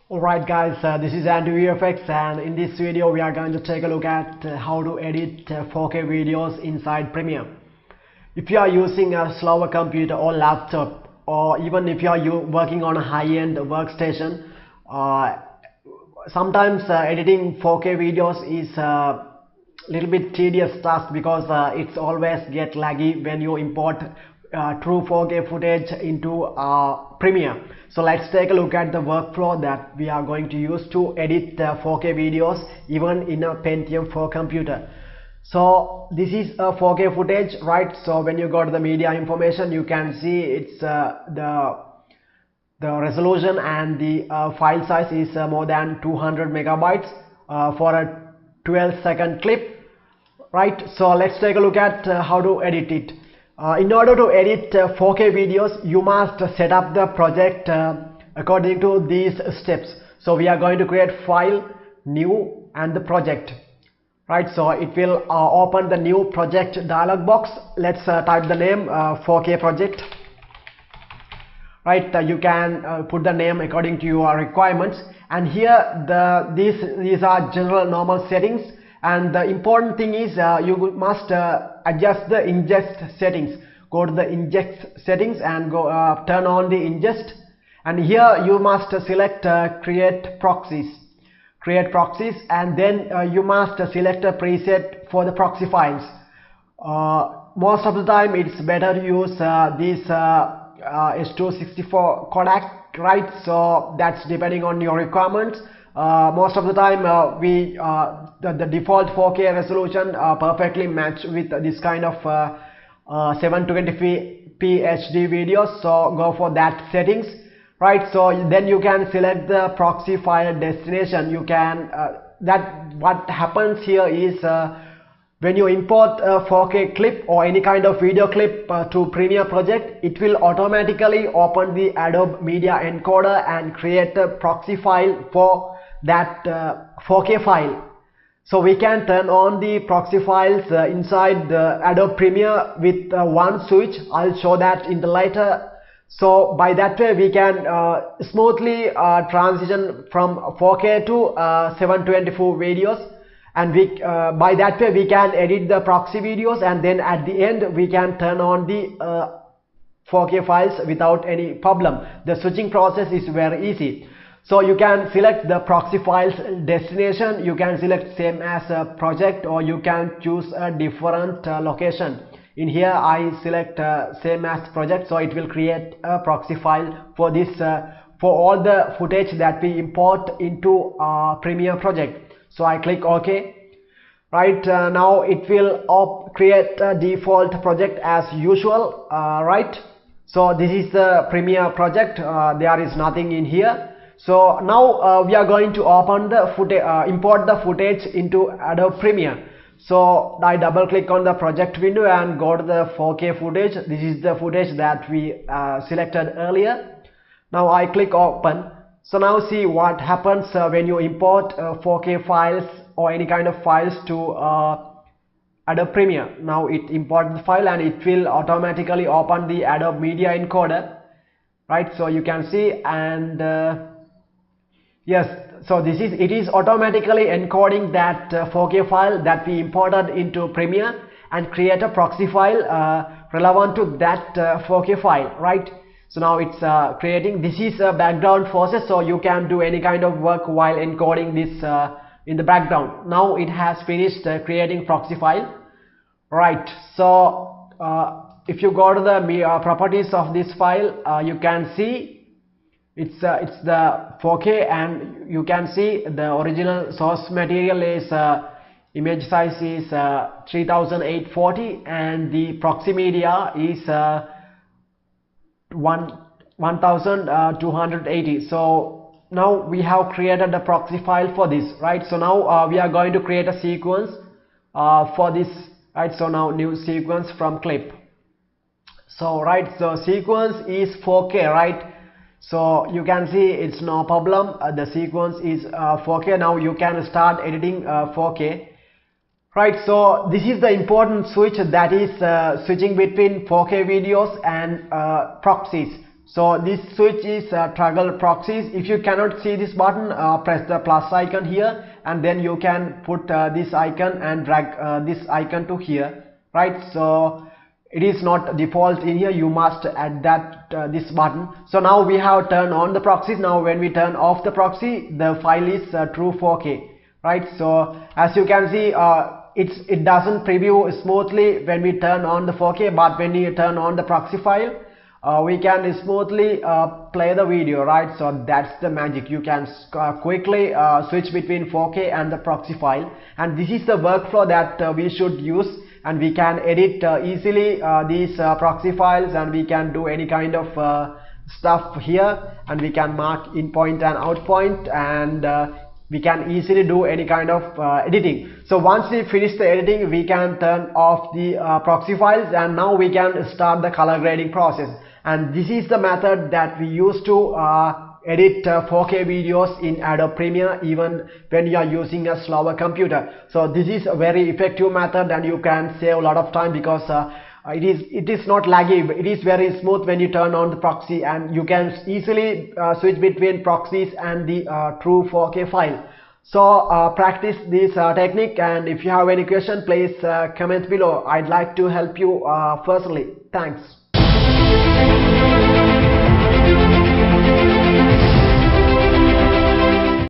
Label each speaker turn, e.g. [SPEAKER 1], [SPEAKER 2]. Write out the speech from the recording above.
[SPEAKER 1] Alright guys, this is VFX, and in this video we are going to take a look at how to edit 4K videos inside Premiere. If you are using a slower computer or laptop, or even if you are working on a high-end workstation, sometimes editing 4K videos is a little bit tedious task because it's always get laggy when you import true 4K footage into Premiere. So let's take a look at the workflow that we are going to use to edit 4K videos even in a Pentium 4 computer. So this is a 4K footage, right? So when you go to the media information, you can see it's the resolution and the file size is more than 200 megabytes for a 12-second clip, right? So let's take a look at how to edit it. In order to edit 4K videos, you must set up the project according to these steps. So we are going to create file, new, and the project, right? So it will open the new project dialog box. Let's type the name 4K project, right? You can put the name according to your requirements, and here these are general normal settings. And the important thing is you must adjust the ingest settings. Go to the ingest settings and go turn on the ingest, and here you must select create proxies, and then you must select a preset for the proxy files. Most of the time it's better to use this H.264 codec, right? So that's depending on your requirements. Most of the time the default 4K resolution perfectly match with this kind of 720p HD videos, so go for that settings, right? So then you can select the proxy file destination. You can what happens here is when you import a 4K clip or any kind of video clip to Premiere project, it will automatically open the Adobe media encoder and create a proxy file for that 4K file. So we can turn on the proxy files inside the Adobe Premiere with one switch. I'll show that in the later. So by that way we can smoothly transition from 4K to 720p videos, and by that way we can edit the proxy videos, and then at the end we can turn on the 4K files without any problem. The switching process is very easy. So you can select the proxy files destination, you can select same as a project, or you can choose a different location. In here I select same as project, so it will create a proxy file for this for all the footage that we import into Premiere project. So I click OK. Right, now it will create a default project as usual, right? So this is the Premiere project. There is nothing in here. So now we are going to open the footage, import the footage into Adobe Premiere. So I double click on the project window and go to the 4K footage. This is the footage that we selected earlier. Now I click open. So now see what happens when you import 4K files or any kind of files to Adobe Premiere. Now it imports the file and it will automatically open the Adobe media encoder, right? So you can see, and yes, so it is automatically encoding that 4K file that we imported into Premiere and create a proxy file relevant to that 4K file, right? So now it's creating. This is a background process, so you can do any kind of work while encoding this in the background. Now it has finished creating proxy file, right? So if you go to the properties of this file, you can see it's the 4K, and you can see the original source material is image size is 3840, and the proxy media is 1280. So now we have created a proxy file for this, right? So now we are going to create a sequence for this, right? So now new sequence from clip. So right, so sequence is 4K, right? So you can see it's no problem, the sequence is 4K. Now you can start editing 4K, right? So this is the important switch, that is switching between 4K videos and proxies. So this switch is toggle proxies. If you cannot see this button, press the plus icon here, and then you can put this icon and drag this icon to here, right? So it is not default in here, you must add that this button. So now we have turned on the proxies. Now when we turn off the proxy, the file is true 4K, right? So as you can see, it doesn't preview smoothly when we turn on the 4K, but when you turn on the proxy file, we can smoothly play the video, right? So that's the magic. You can quickly switch between 4K and the proxy file, and this is the workflow that we should use, and we can edit easily these proxy files, and we can do any kind of stuff here, and we can mark in point and out point, and we can easily do any kind of editing. So once we finish the editing, we can turn off the proxy files, and now we can start the color grading process. And this is the method that we use to edit 4K videos in Adobe Premiere, even when you are using a slower computer. So this is a very effective method, and you can save a lot of time, because it is not laggy. It is very smooth when you turn on the proxy, and you can easily switch between proxies and the true 4K file. So practice this technique, and if you have any question, please comment below. I'd like to help you personally. Thanks.